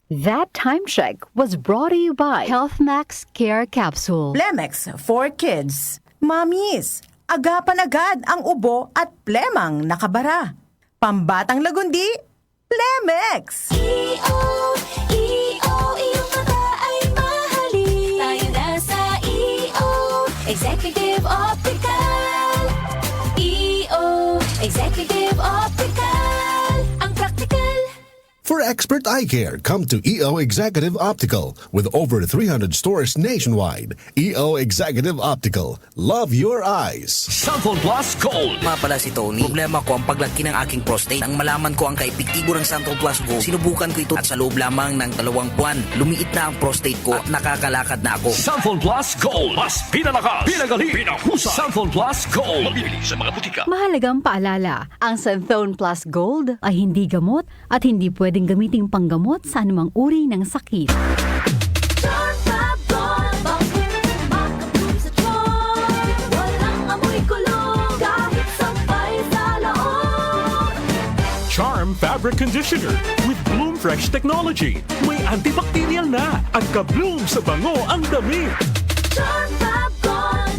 That time check was brought to you by Health Max Care Capsule. Plemex for kids. Mommies, agapan agad ang ubo at plemang nakabara. Pambatang lagundi, Plemex! iyong mata ay mahalin. Tayo na sa Executive Optical. Executive Optical. Ang practical. For expert eye care, come to EO Executive Optical. With over 300 stores nationwide, EO Executive Optical. Love your eyes. Santon Plus Gold. Pala si Tony. Problema ko ang paglaki ng aking prostate. Nang malaman ko ang kaepektibo ng Santon Plus Gold, sinubukan ko ito at sa loob lamang ng 2 buwan, lumiit na ang prostate ko at nakakalakad na ako. Santon Plus Gold. Mas pinalakas, pinagali, pinahusay. Santon Plus Gold. Mabibili sa mga butika. Mahalagang paalala, ang Santhone Plus Gold ay hindi gamot at hindi pwedeng gamiting panggamot sa anumang uri ng sakit. Charm Fabric Conditioner with Bloom Fresh Technology. May antibacterial na at ka-bloom sa bango ang damit. Charm Fab Gold.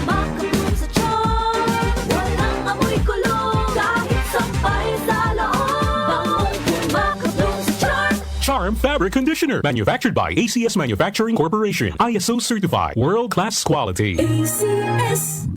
Makabloom sa charm. Walang amoy kulong. Kahit sampay sa loob. Makabloom sa charm. Charm Fabric Conditioner. Manufactured by ACS Manufacturing Corporation. ISO certified. World-class quality. ACS.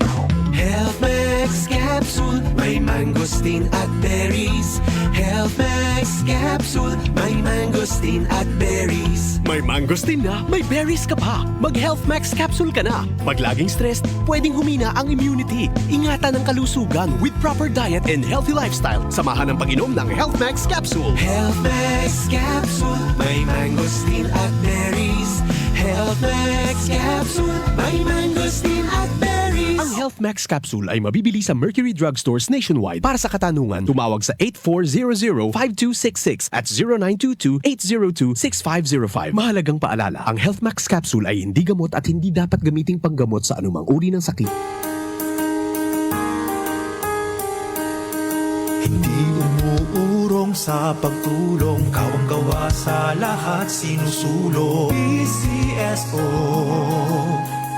Health Max Capsule, may mangosteen at berries. Health Max Capsule, may mangosteen at berries. May mangosteen na, may berries ka pa. Mag-Health Max Capsule ka na. Pag laging stressed, pwedeng humina ang immunity. Ingatan ang kalusugan with proper diet and healthy lifestyle. Samahan ang pag-inom ng Health Max Capsule. Health Max Capsule, may mangosteen at berries. Health Max Capsule, may mangosteen at berries. Ang Health Max Capsule ay mabibili sa Mercury Drugstores nationwide. Para sa katanungan, tumawag sa 8400-5266 at 0922-802-6505. Mahalagang paalala, ang Health Max Capsule ay hindi gamot at hindi dapat gamiting panggamot sa anumang uri ng sakit. Hindi umuurong sa pagtulong, kawang-gawa sa lahat sinusulong. PCSO,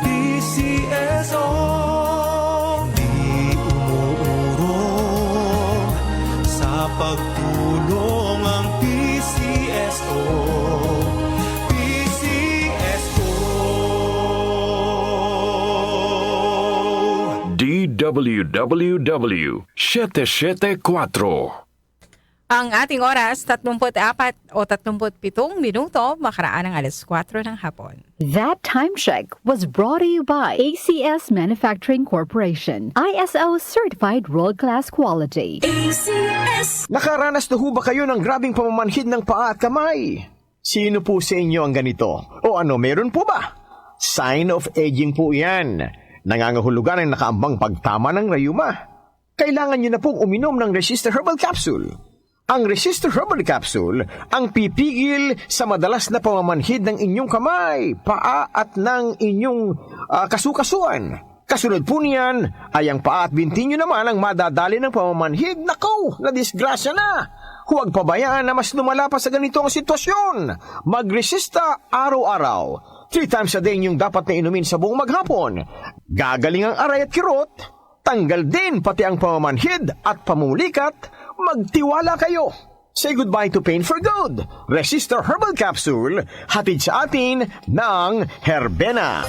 PCSO. Hindi umuurong sa pagtulong ang PCSO. DWWW 774. Ang ating oras, 34 o 37 minuto, makaraan ng alas 4 ng hapon. That time check was brought to you by ACS Manufacturing Corporation. ISO certified world-class quality. ACS. Nakaranas na ho ba kayo ng grabing pamamanhid ng paa at kamay? Sino po sa inyo ang ganito? O ano, meron po ba? Sign of aging po yan. Nangangahulugan ang nakaambang pagtama ng rayuma. Kailangan nyo na pong uminom ng Resistor Herbal Capsule. Ang Resistor Herbal Capsule ang pipigil sa madalas na pamamanhid ng inyong kamay, paa at ng inyong kasukasuan. Kasunod po niyan ay ang paa at binti nyo naman ang madadali ng pamamanhid. Nakaw, na disgrasya na! Huwag pabayaan na mas lumala pa sa ganitong sitwasyon. Magresista araw-araw. 3 times a day yung dapat na inumin sa buong maghapon. Gagaling ang aray at kirot. Tanggal din pati ang pamamanhid at pamulikat. Magtiwala kayo. Say goodbye to pain for good. Resistor Herbal Capsule, hatid sa atin ng Herbena.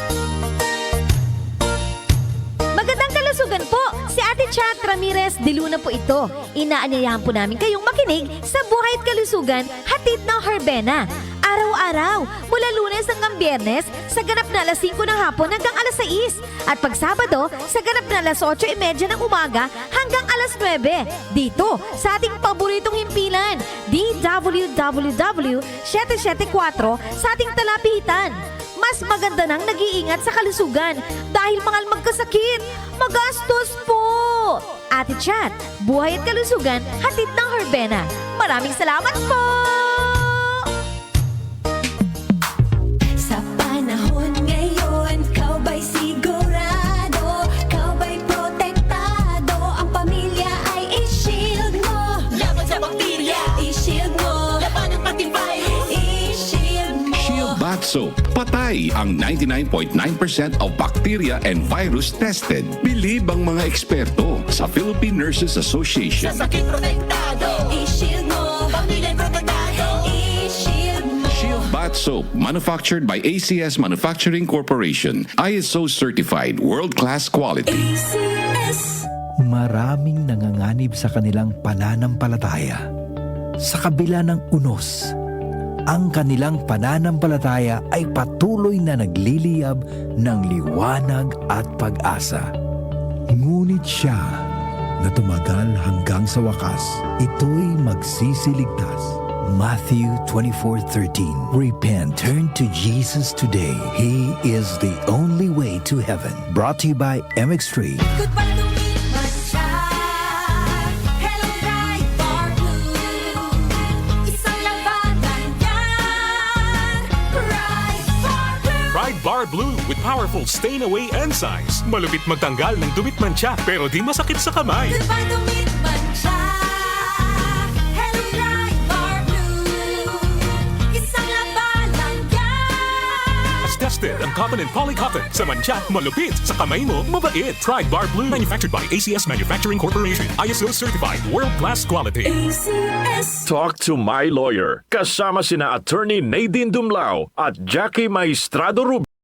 Magandang kalusugan po! Si Ate Chat Ramirez de Luna po ito. Inaanyayahan po namin kayong makinig sa Buhay at Kalusugan, hatid ng Herbena. Araw-araw, mula Lunes hanggang Biyernes, sa ganap na alas 5 ng hapon hanggang alas 6. At pag Sabado, sa ganap na alas 8:30 ng umaga hanggang alas 9. Dito, sa ating paboritong himpilan, DWWW 774 sa ating talapitan. Mas maganda nang nag-iingat sa kalusugan dahil mahal magkasakit. Magastos po! Ate Chat, Buhay at Kalusugan, hatid ng Herbena. Maraming salamat po! Sa panahon ngayon, kau ba'y sigurado? Kau ba'y protektado? Ang pamilya ay i-shield mo. Laban sa bakterya, i-shield mo. Laban ang pating virus. Bath Soap. Patay ang 99.9% of bacteria and virus tested. Bilib ang mga eksperto sa Philippine Nurses Association. Sakit protektado, i-shield mo. Pamilya protektado, i-shield mo. Shield Bath Soap, manufactured by ACS Manufacturing Corporation. ISO certified, world-class quality. ACS. Maraming nanganganib sa kanilang pananampalataya. Sa kabila ng unos, ang kanilang pananampalataya ay patuloy na nagliliyab ng liwanag at pag-asa. Ngunit siya na tumagal hanggang sa wakas, ito'y magsisiligtas. Matthew 24:13. Repent, turn to Jesus today. He is the only way to heaven. Brought to you by MX3. Goodbye lumipas siya. Hello, bright bar blue. Isang labanan yan. Bright bar blue. Pride Bar Blue with powerful stain-away enzymes. Malupit magtanggal ng dumit mancha pero di masakit sa kamay. Goodbye lumipas siya. Hello, bright bar blue. Isang labanan yan. As tested ang cotton and polycotton. Sa mancha, malupit. Sa kamay mo, mabait. Pride Bar Blue. Manufactured by ACS Manufacturing Corporation. ISO certified. World-class quality. ACS. Talk to my lawyer. Kasama sina Attorney Nadine Dumlao at Jackie Maestrado Rubio.